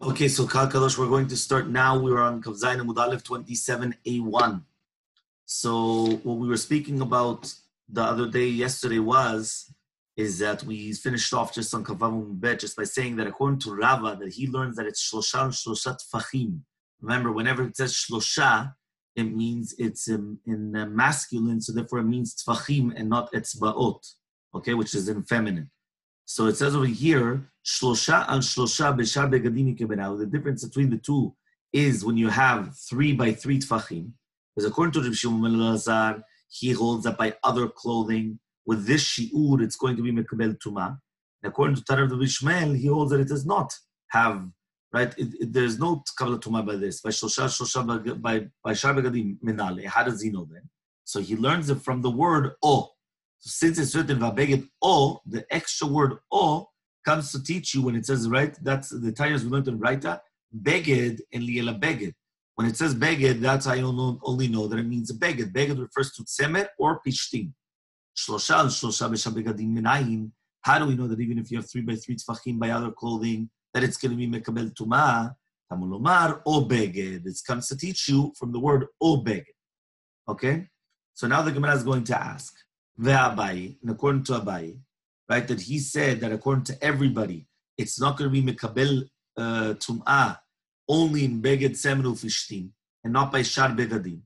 Okay, so Kal Kadosh, we're going to start now. We're on Kav Zayin Amud Aleph 27A1. So what we were speaking about the other day, yesterday, is that we finished off just on Kav Amud Bet just by saying that according to Rava, that he learns that it's Shlosha and Shlosha Tfachim. Remember, whenever it says Shlosha, it means it's in masculine, so therefore it means Tfachim and not Etzbaot, okay, which is in feminine. So it says over here, Shlosha al Shlosha b'shar begadim ikebenau. The difference between the two is when you have 3 by 3 tfachim. Because according to Rabbi Shimon ben Elazar, he holds that by other clothing, with this shi'ur, it's going to be mekabel tuma. And according to Tarav Rabbi Shmuel, he holds that it does not have, right? There's no kabbalah tuma by this. By Shlosha by shar begadim minale. How does he know then? So he learns it from the word o. So since it's written v'abeged o, the extra word o comes to teach you when it says, right, that's the tires we learned in Raita, beged and liela beged. When it says beged, that's I only know that it means a beged. Beged refers to tzemer or pishtim. Shlosha and shlosha b'shabegadim minayin. How do we know that even if you have 3 by 3 tfachim by other clothing, that it's going to be mekabel tuma? Tamulomar o beged. It comes to teach you from the word o beged. Okay? So now the Gemara is going to ask, Ve'abai, and according to Abai, right, that he said that according to everybody, it's not going to be mekabel tum'ah only in beged semen ufishtim and not by shar begadim.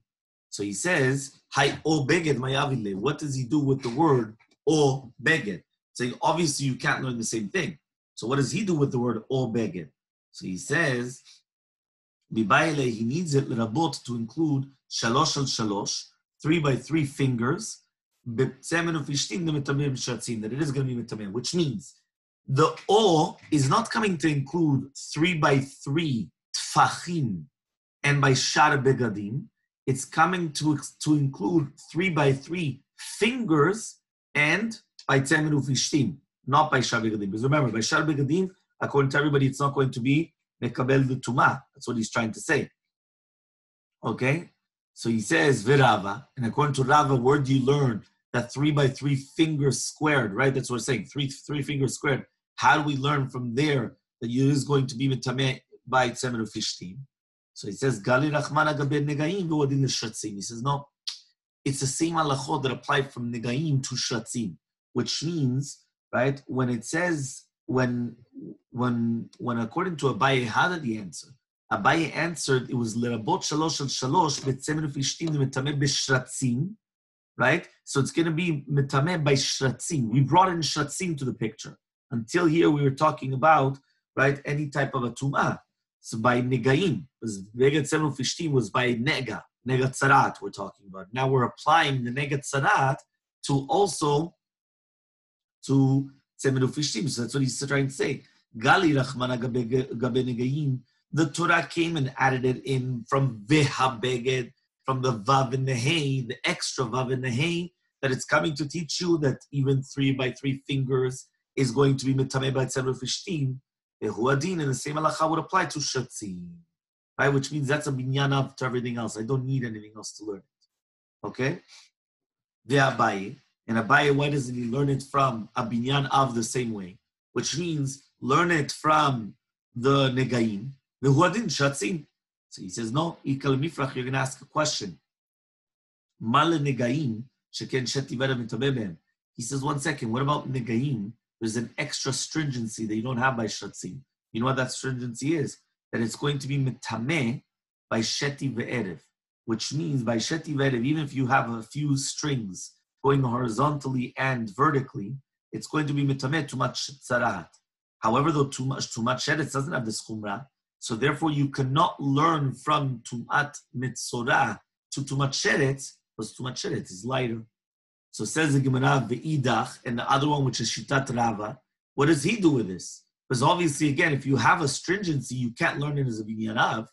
So he says, Hai o beged mayavile. What does he do with the word o beged? Saying obviously you can't learn the same thing. So what does he do with the word o beged? So he says, Bibaile, he needs it l'rabot to include shalosh al shalosh, 3 by 3 fingers. That it is going to be mitameh, which means the O is not coming to include 3 by 3 tfachim and by shar begadim. It's coming to include 3 by 3 fingers and by tzemen ufishtim, not by shar begadim. Because remember, by shar begadim, according to everybody, it's not going to be mekabel the tumah. That's what he's trying to say. Okay? So he says, Virava, and according to Rava, where do you learn that 3 by 3 fingers squared, right? That's what we're saying, 3 fingers squared. How do we learn from there that it is going to be mitameh by tzemer ufishtim? So he says, Gali rachmana gabe negaim v'odin l'shatzim. He says, no, it's the same halachot that apply from negaim to shatzim, which means, right, when it says, when according to Abaye, how did he answer? Abaye answered, it was lerabot shalosh al shalosh b'tzemer ufishtim mitameh b'shratzim, right? So it's going to be mitameh by shratzim. We brought in shratzim to the picture. Until here, we were talking about, right, any type of a tum'ah. So by negaim, beged semen ufishtim was by nega tzarat we're talking about. Now we're applying the nega tzarat to also to semen ufishtim. So that's what he's trying to say. Gali rachmana gabe negaim. The Torah came and added it in from veha beged, from the vav and the hey, the extra vav and the hey, that it's coming to teach you that even 3 by 3 fingers is going to be mitameh by tzemer ufishtim. Ehuadin, and the same halacha would apply to shatzim, right? Which means that's a binyan av to everything else. I don't need anything else to learn it. Okay? The Abaye, and Abaye, why doesn't he learn it from a binyan av the same way? Which means learn it from the negaim. Ehuadin shatzim. So he says, no, Ikal Mifrach, you're going to ask a question. Mal negaim, sheken shetivera mitameh. He says, 1 second, what about negaim? There's an extra stringency that you don't have by shatzim. You know what that stringency is? That it's going to be mitameh by sheti ve'erev, which means by sheti ve'erev, even if you have a few strings going horizontally and vertically, it's going to be mitameh too much tzarat. However, though too much sheretz doesn't have this chumrah, so therefore you cannot learn from tumat mitzorah to tumat sheretz, because tumat sheretz is lighter. So says the Gemara, Ve'idach, and the other one, which is Shitat Rava, what does he do with this? Because obviously, again, if you have a stringency, you can't learn it as a binyan av.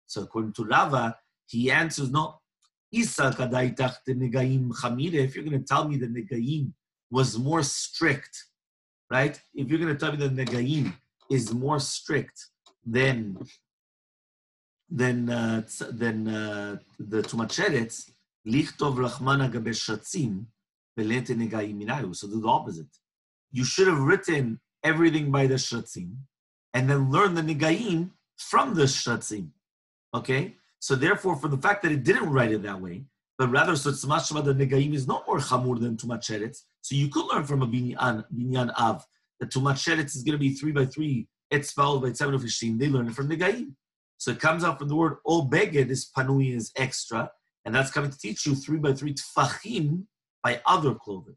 So according to Rava, he answers, no, Isa kadaitach de negaim chamire. If you're going to tell me that negaim was more strict, right? If you're going to tell me that negaim is more strict than the tumat sheretz, lichtov rachmana gabe shatzim. So do the opposite. You should have written everything by the shatzim and then learn the negaim from the shatzim. Okay? So therefore, for the fact that it didn't write it that way, but rather, so it's mashma that negaim is not more chamur than tumat sheretz. So you could learn from a binyan av that tumat sheretz is going to be 3 by 3, etz followed by 7 of ishtim. They learn it from negaim. So it comes out from the word o beged is panui is extra, and that's coming to teach you 3 by 3 tfachim by other clothing.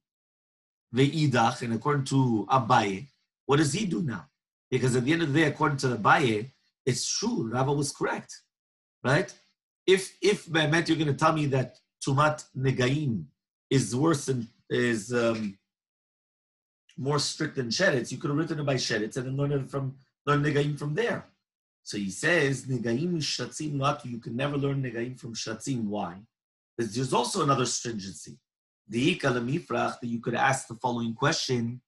Ve'idach, and according to Abaye, what does he do now? Because at the end of the day, according to Abaye, it's true. Rava was correct, right? If Be'emet, you're going to tell me that Tumat Negaim is worse than, is more strict than Sheretz, you could have written it by Sheretz and then learn Negaim from there. So he says, Negaim is Shatzim Latu. You can never learn Negaim from Shatzim. Why? Because there's also another stringency. The that you could ask the following question,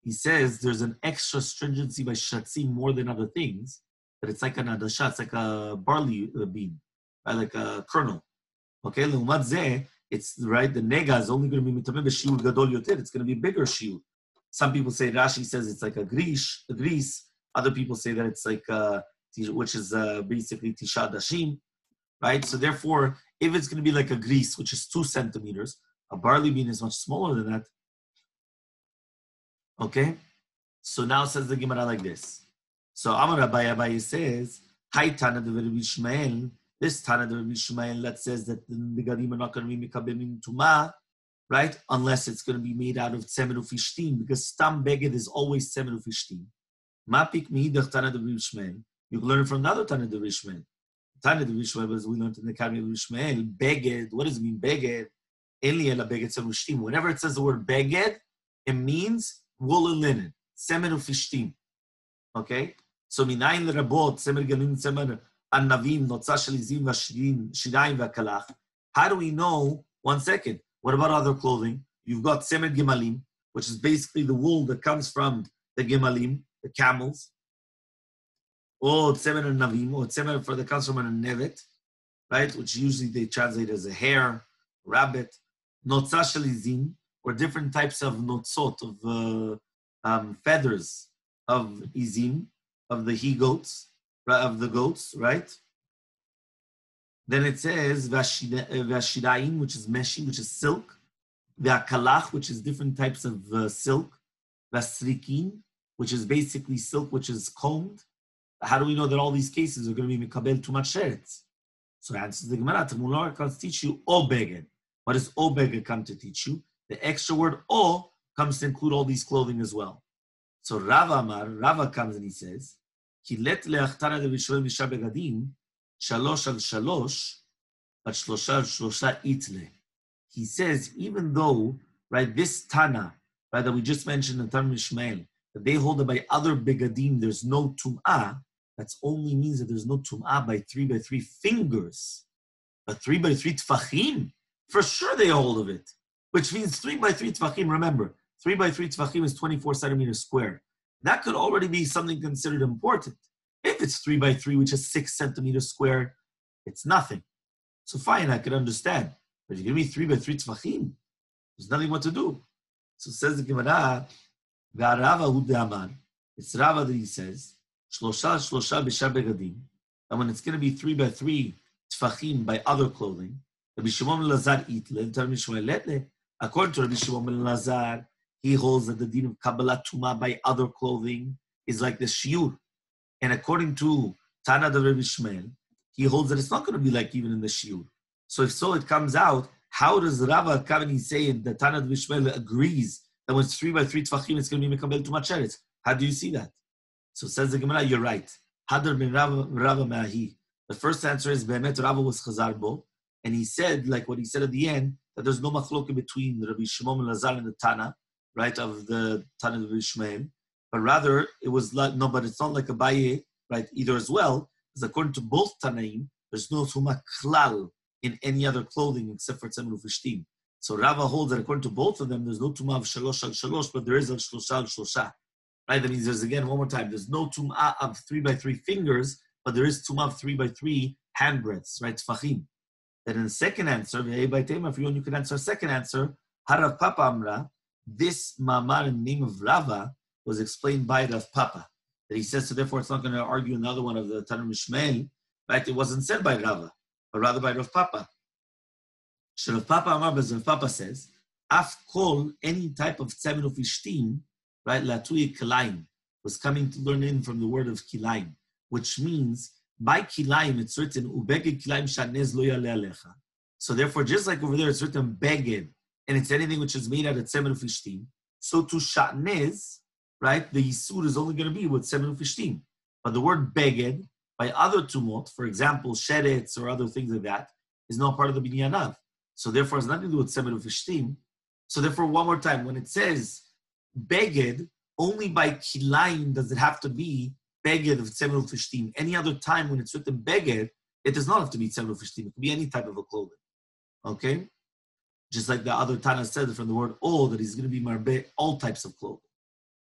he says there's an extra stringency by Shatzim more than other things, but it's like an adasha, it's like a barley bean, right? Like a kernel. Okay, it's right. The nega is only going to be mitameh b'shiur gadol yoter. It's going to be bigger shiur. Some people say Rashi says it's like a grease. Other people say that it's like which is basically tisha dashim, right? So therefore, if it's going to be like a grease, which is 2 centimeters, a barley bean is much smaller than that. Okay, so now says the Gemara like this. So Amar Abaye says, Hi Tana de Rabbi Ishmael. This Tana de Rabbi Ishmael that says that the Negadim are not going to be mekabim tuma, right? Unless it's going to be made out of tzemer ufishtim, because stam beged is always tzemer ufishtim. Mapik miidach Tana de Rabbi Ishmael. You can learn from another Tana de Rabbi Ishmael. Tana de Rabbi Ishmael, as we learned in the Academy of Rabbi Ishmael, beged. What does it mean beged? Eli ela beged tzemer ufishtim. Whenever it says the word beged, it means wool and linen, tzemer ufishtim. Okay. So minayin lerabot tzemer galim tzemer anavim notza shelizim v'shidayim v'kalach. How do we know? 1 second. What about other clothing? You've got tzemer gemalim, which is basically the wool that comes from the gemalim, the camels, or tzemer navim, or tzemer that comes from a nevet, right? Which usually they translate as a hare, rabbit, notza shelizim, or different types of notzot of feathers of izim, of the he-goats, of the goats, right? Then it says v'ashidayim, which is meshi, which is silk, v'akalach, which is different types of silk, v'asrikin, which is basically silk, which is combed. How do we know that all these cases are going to be mikabel tumat sheretz? So answers the Gemara, Tamulor comes to teach you o beged. What does o beged come to teach you? The extra word o comes to include all these clothing as well. So Rava comes and he says, Ki let le'achtana de v'shoel misha begadim, shalosh al shalosh, but shlosha al shlosha itle. He says, even though, right, this Tana, right, that we just mentioned in Tana Ishmael, that they hold that by other begadim there's no tum'ah, that only means that there's no tum'ah by 3 by 3 fingers. But 3 by 3 tfachim, for sure they hold of it. Which means 3 by 3 tfachim, remember, 3 by 3 tfachim is 24 centimeters square. That could already be something considered important. If it's 3 by 3, which is 6 centimeters square, it's nothing. So fine, I could understand. But you give me 3 by 3 tfachim, there's nothing what to do. So says the Gemara, V'arava hu de'amar. It's Rava that he says, Shlosha b'shar begadim. And when it's going to be 3 by 3 tfachim by other clothing, Rabbi Shimon ben Lazar itle, and Rabbi Shimon letle. According to Rabbi Shimon ben Lazar, he holds that the din of Kabbalah Tumah by other clothing is like the shiur. And according to Tana de Rabbi Shmuel, he holds that it's not going to be like even in the shiur. So if so, it comes out, how does Rava come and say that Tana de Rabbi Shmuel agrees that when it's 3 by 3 tfachim, it's going to be Mekabel Tumah Sheretz? How do you see that? So says the Gemara, you're right. Hadar bin Rava Me'ahi. The first answer is Be'emet Rava was Chazar Bo, and he said, like what he said at the end, that there's no machloka between Rabbi Shimon ben Lazar and the Tana, right, of the Tana of Ishmael, but rather it was like, no, but it's not like a Abaye, right, either as well, because according to both Tanaim, there's no Tuma Klal in any other clothing except for Tzemer Ufishtim. So Rava holds that according to both of them, there's no Tuma of Shalosh al Shalosh, but there is of Shlosha al Shlosha. Right, that means there's, again, one more time, there's no Tuma of 3 by 3 fingers, but there is Tuma of 3 by 3 handbreadths, right, Tfachim. Then in the second answer, if you can answer a second answer, Harav Papa Amra, this Mamar in the name of Rava was explained by Rav Papa. That he says, so therefore it's not going to argue another one of the Tanur Mishmael, right? It wasn't said by Rava, but rather by Rav Papa. So Rav Papa Amar, but Rav Papa says, Af kol, any type of tzemen of ishtim, right? Latui kilaim, was coming to learn in from the word of kilaim, which means by kilaim it's written ubeged kilaim shanez lo yale alecha. So therefore, just like over there it's written beged, and it's anything which is made out of tzemen of ishtim. So to shanez, right? The yisur is only going to be with tzemen of ishtim. But the word beged by other tumot, for example, sheretz or other things like that, is not part of the binyanav. So therefore, it's nothing to do with tzemen of ishtim. So therefore, one more time, when it says beged, only by kilaim does it have to be beged of tzemen of ishtim. Any other time when it's written beged, it does not have to be tzemen of ishtim. It could be any type of a clothing. Okay? Just like the other Tana said from the word all, that he's going to be marbe, all types of clothing.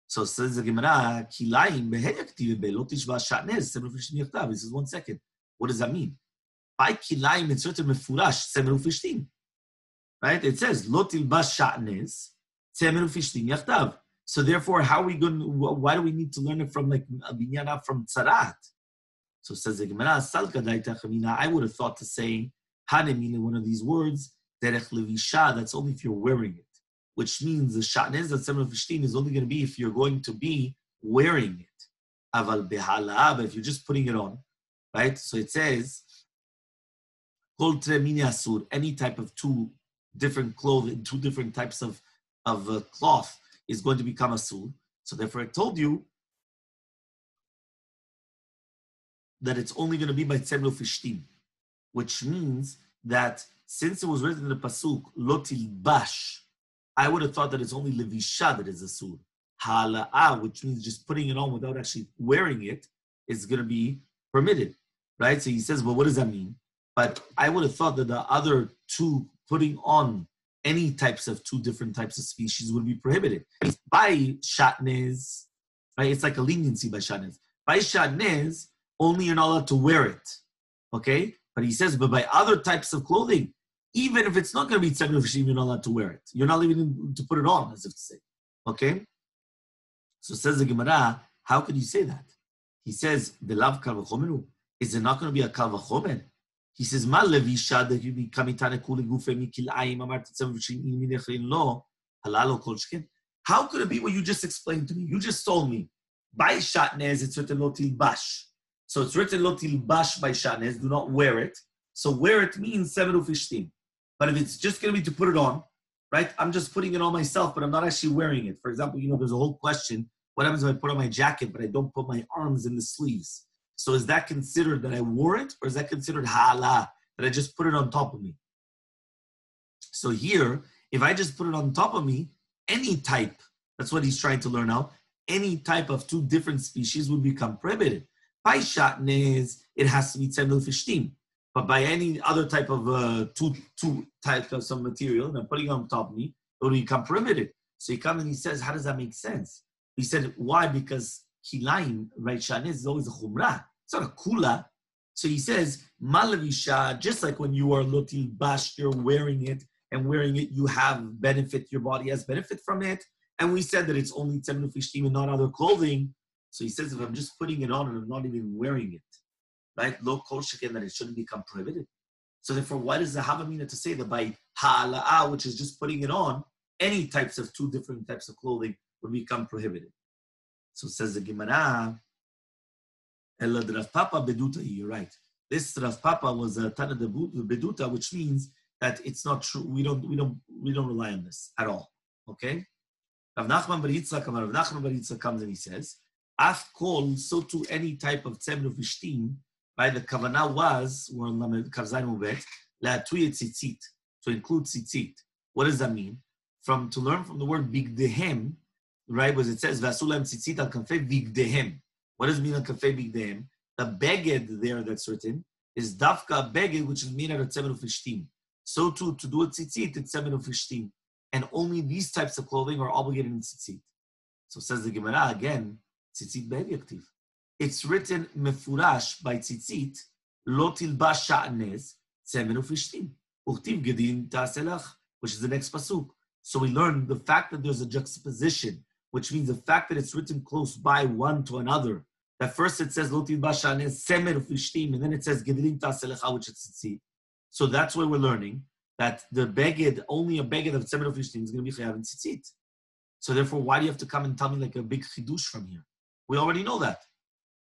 So says the Gemara, kilaim behedaktiv be lo tishba shatnez tzemen of ishtim yachtav. He says, 1 second. What does that mean? By kilaim, it's written mefurash tzemen of ishtim. Right? It says, Lo tilbash shatnez, tzemen ufishtim yachtav. So therefore, how are we going? Why do we need to learn it from like a binyana from tzarat? So says the Gemara, Salka daita chamina. I would have thought to say hanemine, one of these words, derech levisha. That's only if you're wearing it, which means the shatnez that tzemen ufishtim is only going to be if you're going to be wearing it. Aval behala, but if you're just putting it on, right? So it says, kol tremini asur, any type of two different clothing, two different types of cloth is going to become asur. So therefore I told you that it's only going to be by tzemen ufishtim, which means that since it was written in the pasuk, lo tilbash, I would have thought that it's only levisha that is asur. Hala'ah, which means just putting it on without actually wearing it, is going to be permitted, right? So he says, well, what does that mean? But I would have thought that the other two, putting on any types of two different types of species, would be prohibited. By shatnez, right? It's like a leniency by shatnez. By shatnez, only you're not allowed to wear it, okay? But he says, but by other types of clothing, even if it's not going to be tzemen ufishtim, you're not allowed to wear it. You're not even to put it on, as if to say, okay? So says the Gemara, how could you say that? He says, "Belav kal v'chomeru." Is it not going to be a kal v'chomer? He says, "Ma levisha that you become itane kule gufe mikil ayim amar tzemen ufishtim minechin lo halalo kol shken." How could it be what you just explained to me? You just told me by shatnez it's written lo tilbash. So it's written lo tilbash by shatnez. Do not wear it. So wear it means tzemen ufishtim. But if it's just going to be to put it on, right? I'm just putting it on myself, but I'm not actually wearing it. For example, there's a whole question. What happens if I put on my jacket, but I don't put my arms in the sleeves? So is that considered that I wore it, or is that considered ha'ala, that I just put it on top of me? So here, if I just put it on top of me, any type, that's what he's trying to learn now, any type of two different species would become prohibited. By shatnez, it has to be tzemen ufishtim. But by any other type of two types of some material, and I'm putting it on top of me, it would become prohibited. So he comes and he says, how does that make sense? He said, why? Because kilaim, right, shanez is always a chumrah. It's not a kula. So he says, malavisha, just like when you are lotil bash, you're wearing it, and wearing it, you have benefit, your body has benefit from it. And we said that it's only tzemen ufishtim and not other clothing. So he says, if I'm just putting it on and I'm not even wearing it, right? Lo kol sheken, that it shouldn't become prohibited. So therefore, why does the Havamina to say that by ha'ala'ah, which is just putting it on, any types of two different types of clothing would become prohibited? So says the Gemara, Ela de Rav Papa beduta, you're right. This Rav Papa was a Tana de beduta, which means that it's not true. We don't rely on this at all. Okay? Rav Nachman bar Yitzchak comes and he says, Af kol, so to any type of tzemen ufishtim, right? The kavanah was, we're on Kavzayin Ubet, la'atuye tzitzit, to include tzitzit. What does that mean? To learn from the word bigdehem, right? Because it says, Vasulam tzitzit al kanfei bigdehem. What does it mean al kanfei bigdehem? The beged there that's written is dafka beged, which is made out of tzemen ufishtim. So too, to do a tzitzit, it's tzemen ufishtim. And only these types of clothing are obligated in tzitzit. So says the Gemara again, tzitzit be'evyaktiv. It's written mefurash by tzitzit, lo tilbash sha'nez, tzemen ufishtim. Uchtiv gedin ta'aselach, which is the next pasuk. So we learn the fact that there's a juxtaposition, which means the fact that it's written close by one to another, that first it says, Lo tilbasha, and then semer ufishtim, and then it says, Gedelim ta'aselecha, which is tzitzit. So that's why we're learning that the beged, only a beged of semer ufishtim is going to be chayav in tzitzit. So therefore, why do you have to come and tell me like a big chidush from here? We already know that.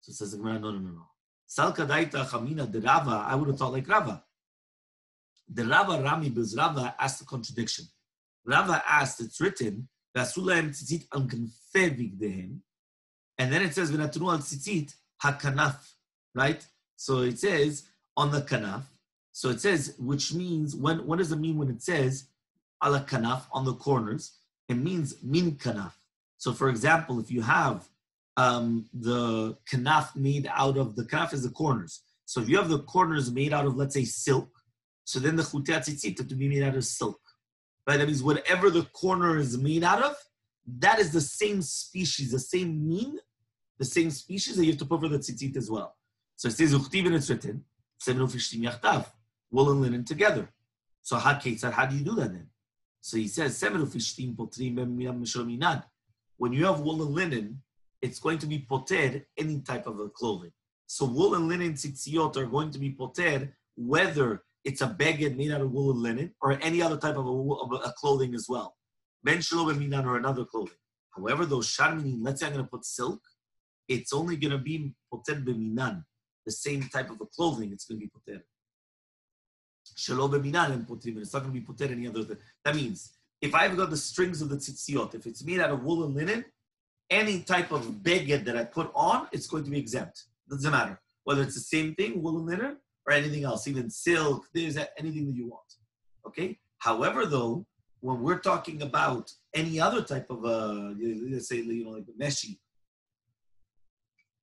So it says the Gemara, no. Salka daita chamina de Rava, I would have thought like Rava. The Rava Rami bez Rava asked the contradiction. Rava asked, it's written, Vasulaim tzitzit al kanfe vigdehem, and then it says, V'natunu al tzitzit hakanaf, right? So it says, on the kanaf. So it says, which means, what does it mean when it says, ala kanaf, on the corners? It means min kanaf. So for example, if you have the kanaf made out of, the kanaf is the corners. So if you have the corners made out of, let's say, silk, so then the chutei tzitzit have to be made out of silk. Right? That means whatever the corner is made out of, that is the same species, the same mean, the same species that you have to put for the tzitzit as well. So it says, Uchtiv, and it's written, Semen ufishtim yachtav, wool and linen together. So how do you do that then? So he says, Semen ufishtim potrim b'miyam mishrominad. When you have wool and linen, it's going to be poter any type of a clothing. So wool and linen tzitziot are going to be poter whether it's a beged made out of wool and linen or any other type of a clothing as well. Ben shelo b'minan or another clothing. However, those sharminin, let's say I'm going to put silk, it's only going to be poter b'minan, the same type of a clothing, it's going to be poter. Shelo b'minan and potrim, it's not going to be poter any other thing. That means, if I've got the strings of the tzitziot, if it's made out of wool and linen, any type of beged that I put on, it's going to be exempt. Doesn't matter. Whether it's the same thing, wool and linen, or anything else, even silk, there's anything that you want. Okay? However, though, when we're talking about any other type of, let's say, like the meshi,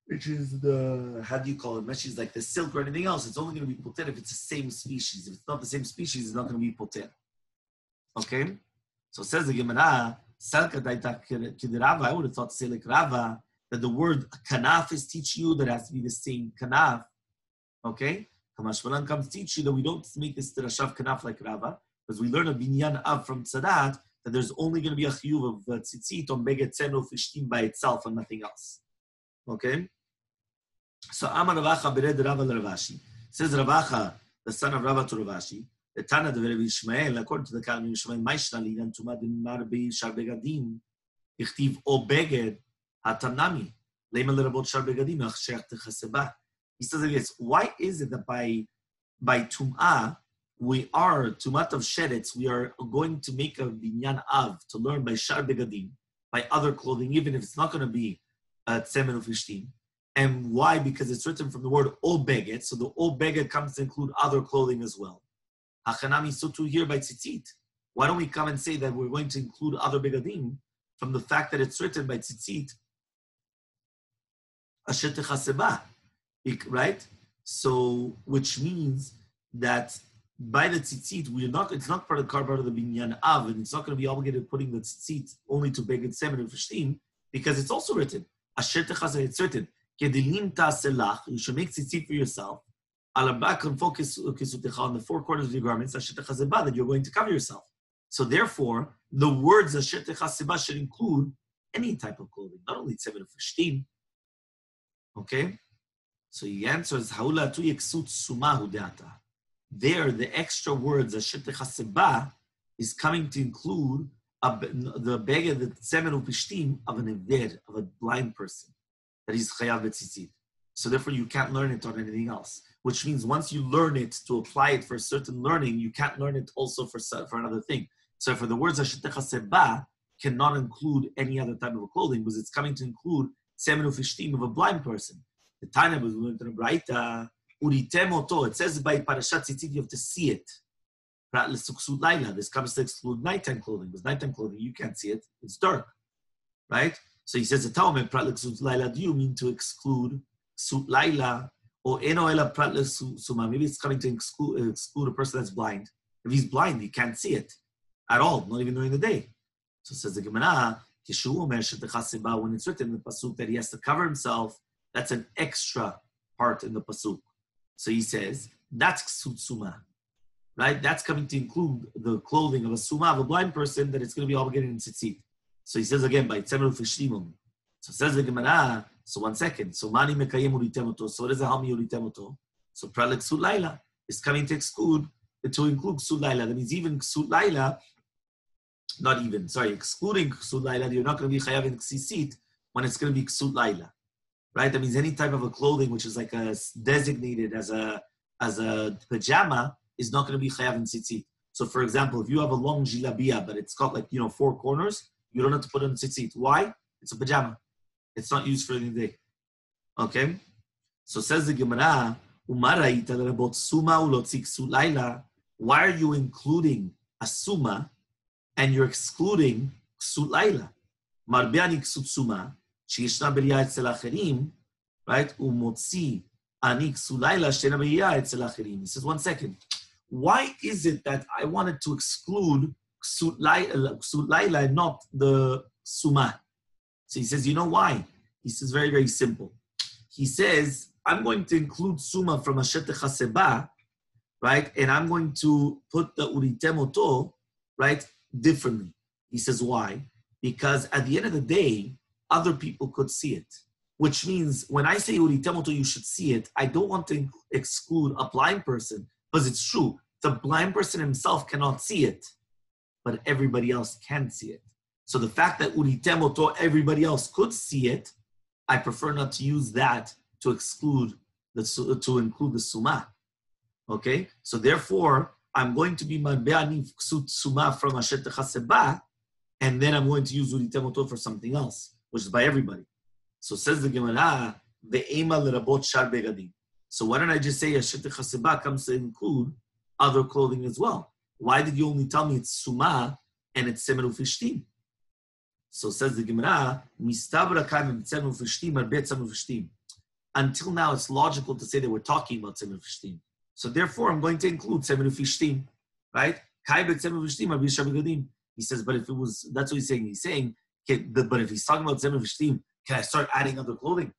which is the, how do you call it? Meshi is like the silk or anything else. It's only going to be poter if it's the same species. If it's not the same species, it's not going to be poter. Okay? So it says the Gemara, Salka daita kiderava, I would have thought to say like Rava, that the word kanaf is teaching you that it has to be the same kanaf. Okay? Kamashmalan comes to teach you that we don't make this tirashav kanaf like Rava, because we learn a binyan av from Tzadat that there's only going to be a chiyuv of tzitzit on beged tzeno fishtim by itself and nothing else. Okay? So Amar Ravacha bered Rava l'Ravashi. Says Ravacha, the son of Rava to Ravashi, the Tana of Rabbi Ishmael, according to the Kalam of Ishmael, Maishna linan tumad marbi shar begadim, ichtiv o beged hatanami, leiman l'rabot shar begadim achshech techaseba. He says like this, why is it that by tum'ah, we are, tumat of sheretz, we are going to make a binyan av, to learn by shar begadim, by other clothing, even if it's not going to be tzemen ufishtim. And why? Because it's written from the word o beged, so the o beged comes to include other clothing as well. Hachanami, so too here by tzitzit. Why don't we come and say that we're going to include other begadim from the fact that it's written by tzitzit, asher techaseba, right? So, which means that by the tzitzit, it's not part of the binyan av, and it's not going to be obligated putting the tzitzit only to beged semen and fishtim, because it's also written, asher techaseba, it's written, kedelim ta'aselach, you should make tzitzit for yourself, al back and focus on the four corners of your garments, asher techaseba, that you're going to cover yourself. So therefore, the words asher techaseba should include any type of clothing, not only semen and fishtim. Okay? So he answers, Haula tu yeksut sumahu deata. There, the extra words, asher techaseba, is coming to include the beged, the semen upishtim of an eved, of a blind person, that is chayav b'tzitzit. So therefore, you can't learn it on anything else. Which means once you learn it to apply it for a certain learning, you can't learn it also for another thing. So for the words asher techaseba cannot include any other type of clothing, because it's coming to include semen upishtim of a blind person. The Tanya was going to the Braita, uritem oto. It says by parashat tzitzit you have to see it. This comes to exclude nighttime clothing, because nighttime clothing you can't see it; it's dark, right? So he says the Talmud prat l'ksut laila. Do you mean to exclude ksut laila or eno ela prat l'suma? Maybe it's coming to exclude a person that's blind. If he's blind, he can't see it at all, not even during the day. So says the Gemara, when it's written in the pasuk that he has to cover himself. That's an extra part in the pasuk. So he says, that's ksut suma, right? That's coming to include the clothing of a suma, of a blind person, that it's going to be obligated in tzitzit. So he says again, by tzemer ufishtimum, So says the Gemara, so 1 second. So mani mekayem ulitemoto. So what does it help me ulitemoto? So pralik ksut laila is coming to include ksut laila. That means even ksut laila, excluding ksut laila, you're not going to be chayav in ksisit when it's going to be ksut laila. Right? That means any type of a clothing which is like designated as a pajama is not going to be chayav in tzitzit. So for example, if you have a long jilabia, but it's got 4 corners, you don't have to put it on tzitzit. Why? It's a pajama. It's not used for any day. Okay? So says the Gemara, why are you including a suma and you're excluding ksut laila? Marbiani ksut suma, sheyeshna b'riyah etzel acherim, right? Umotzi ani ksut laila sheyeshna b'riyah etzel acherim. He says, 1 second. Why is it that I wanted to exclude ksut laila and not the suma? So he says, you know why? He says, very, very simple. He says, I'm going to include suma from Masechet Shabbat, right? And I'm going to put the uritemoto, right, differently. He says, why? Because at the end of the day, other people could see it. Which means when I say uritemoto, you should see it, I don't want to exclude a blind person, because it's true. The blind person himself cannot see it, but everybody else can see it. So the fact that uritemoto, everybody else could see it, I prefer not to use that to include the suma. Okay? So therefore, I'm going to be marbe'ani ksut suma from Masechet Shabbat, and then I'm going to use uritemoto for something else, which is by everybody. So says the Gemara, ve'ema l'rabot shar begadim. So why don't I just say Masechet Shabbat comes to include other clothing as well? Why did you only tell me it's suma and it's semer ufishtim? So says the Gemara, until now it's logical to say that we're talking about semer ufishtim. So therefore I'm going to include semer ufishtim, right? He says, but if it was, that's what he's saying. He's saying, but if he's talking about semer ufishtim, can I start adding other clothing?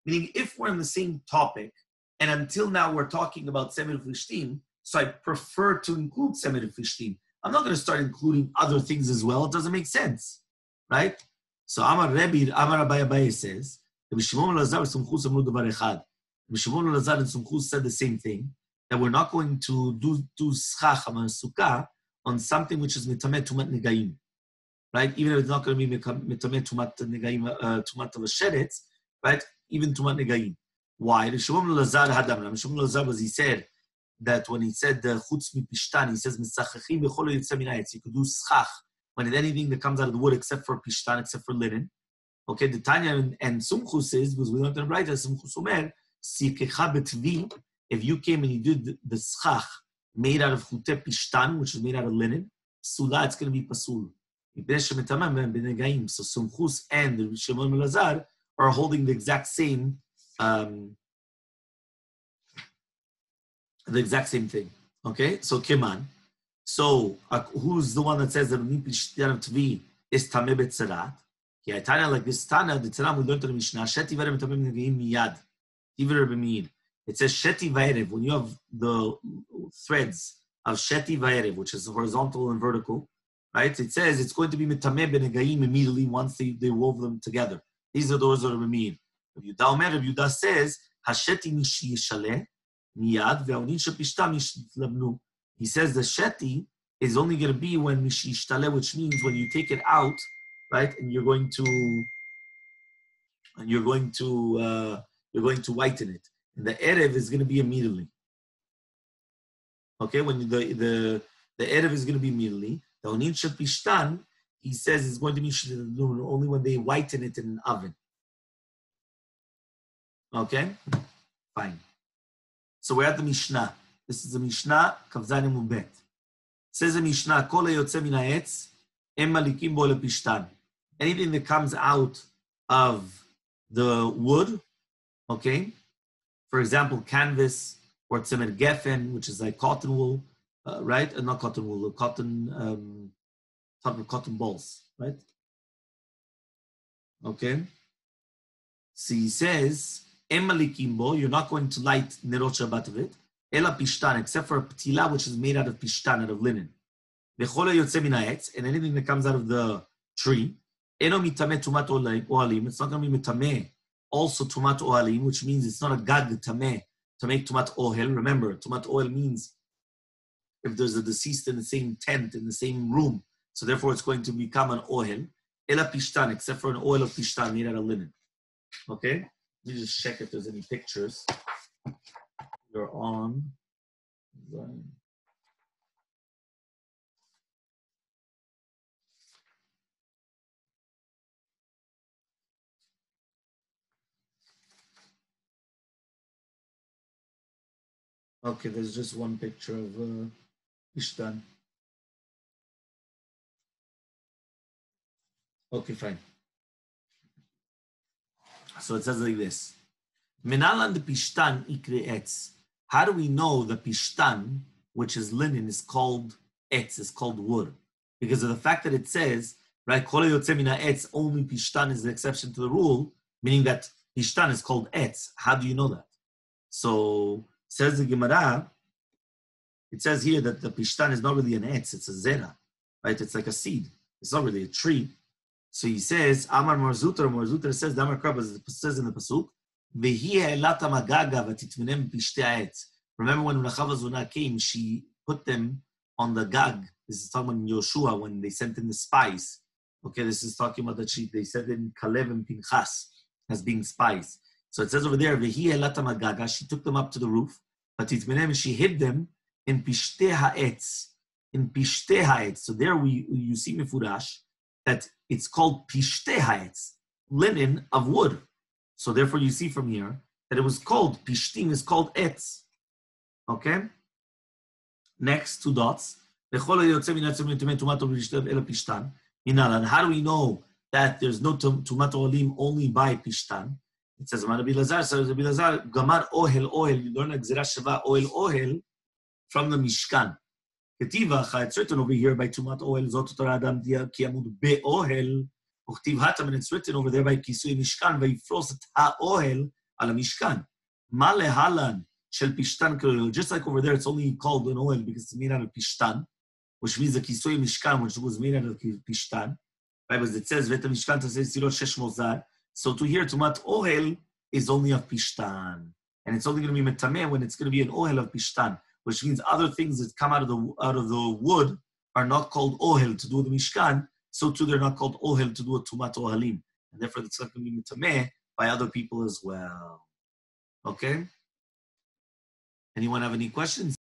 Meaning if we're in the same topic, and until now we're talking about semer ufishtim, so I prefer to include semer ufishtim. I'm not going to start including other things as well. It doesn't make sense. Right? So Amar Abaye says, Rabbi Shimon Lazar and Sumchus amru davar echad. Rabbi Shimon Lazar and Sumchus said the same thing, that we're not going to do schach sukkah on something which is mitameh tumat negaim. Right? Even if it's not going to be mitameh tumat negaim, tumat l'sheretz, right? Even tumat negaim. Why? Rabbi Shimon Lazar hadam. Rabbi Shimon Lazar was, he said that when he said chutz mipishtan, he says misachachim b'chol yitzeh min ha'etz. You could do schach when it's anything that comes out of the wood except for pishtan, except for linen. Okay, the Tanya and Sumchus says, because we learned in the right, Sumchus Omer, Sikecha betvi, if you came and you did the schach made out of chute pishtan, which is made out of linen, sula, it's going to be pasul. So Sumchus and Shimon Lazar are holding the exact same thing. Okay, so Kiman. So, who's the one that says that Pishtan of Tvi is Tameh Betzarat? Okay, Tanya, like this Tana, the Tanam we learned in the Mishnah, Sheti Varev Tameh Negaim Miyad. Tiver B'miyid. It says Sheti Varev, when you have the threads of Sheti Varev, which is horizontal and vertical, right? It says it's going to be Tameh Benegaim immediately once they wove them together. These are those that are B'miyid. Rabbi Yudah says, Hasheti Mishi Yishaleh Miyad, Ve'onin Shepishta Mishlabnu. He says the sheti is only going to be when mishishtale, which means when you take it out, right, and you're going to whiten it. And the erev is going to be immediately. Okay, when the erev is going to be immediately. The onin shepishtan, he says, is going to be only when they whiten it in an oven. Okay, fine. So we're at the Mishnah. This is the Mishnah, Kavzanim Ubet. Says the Mishnah, Kol hayotze min ha'etz, em malikim bo lepishtan. Anything that comes out of the wood, okay? For example, canvas, or tzemer gefen, which is like cotton wool, right? Not cotton wool, cotton, type of cotton balls, right? Okay? So he says, em malikim bo, you're not going to light nerot Shabbat of it. Ela pishtan, except for a ptila, which is made out of pishtan, out of linen. V'chol hayotze min ha'etz, and anything that comes out of the tree. Eno mitame tumat ohalim. It's not going to be mitame. Also tumat ohalim, which means it's not a gag tameh to make tumat ohel. Remember, tumat ohel means if there's a deceased in the same tent, in the same room. So therefore it's going to become an ohel. Ela pishtan, except for an oil of pishtan made out of linen. Okay? Let me just check if there's any pictures. You're on. Okay, there's just one picture of pishtan. Okay, fine. So it says like this. Minalan de pishtan ikre etz. How do we know the pishtan, which is linen, is called etz, is called wood? Because of the fact that it says, right, kol yotze mina etz, only pishtan is the exception to the rule, meaning that pishtan is called etz. How do you know that? So says the Gemara, it says here that the pishtan is not really an etz, it's a zera, right? It's like a seed. It's not really a tree. So he says, Amar Marzuter says, Damar Krabas says in the Pasuk, remember when Rachava Zuna came, she put them on the gag. This is talking about Yoshua when they sent in the spies. Okay, this is talking about that they said in Kalev and Pinchas as being spies. So it says over there, she took them up to the roof, but she hid them in Pishteh Ha'etz. In Pishteh Ha'etz. So there you see Mifurash that it's called Pishteh Ha'etz, linen of wood. So therefore you see from here that it was called, Pishtim is called Etz. Okay? Next, 2 dots. And how do we know that there's no Tumat Olim only by Pishtan? It says, Rabbi Lazar, Gamar Ohel, you learn a Gzera Shava Ohel from the Mishkan. Ketiva, it's written over here by Tumat Ohel, Zot Torah Adam Dia Kiamud Be Ohel. And it's written over there by Kisui Mishkan, Vayifros Ha Ohel ala Mishkan. Male Halan Shel Pishtan, just like over there, it's only called an oil because it's made out of Pishtan, which means the Kisui Mishkan, which was made out of Pishtan. Right? Because it says, Veta Mishkan says Sirot Shesh Mozar. So to hear Tumat Ohel is only of Pishtan. And it's only going to be Metameh when it's going to be an Ohel of Pishtan, which means other things that come out of the wood are not called Ohel to do the Mishkan. So too, they're not called ohel to do a tumat ohalim. And therefore, it's not going to be mitameh by other people as well. Okay? Anyone have any questions?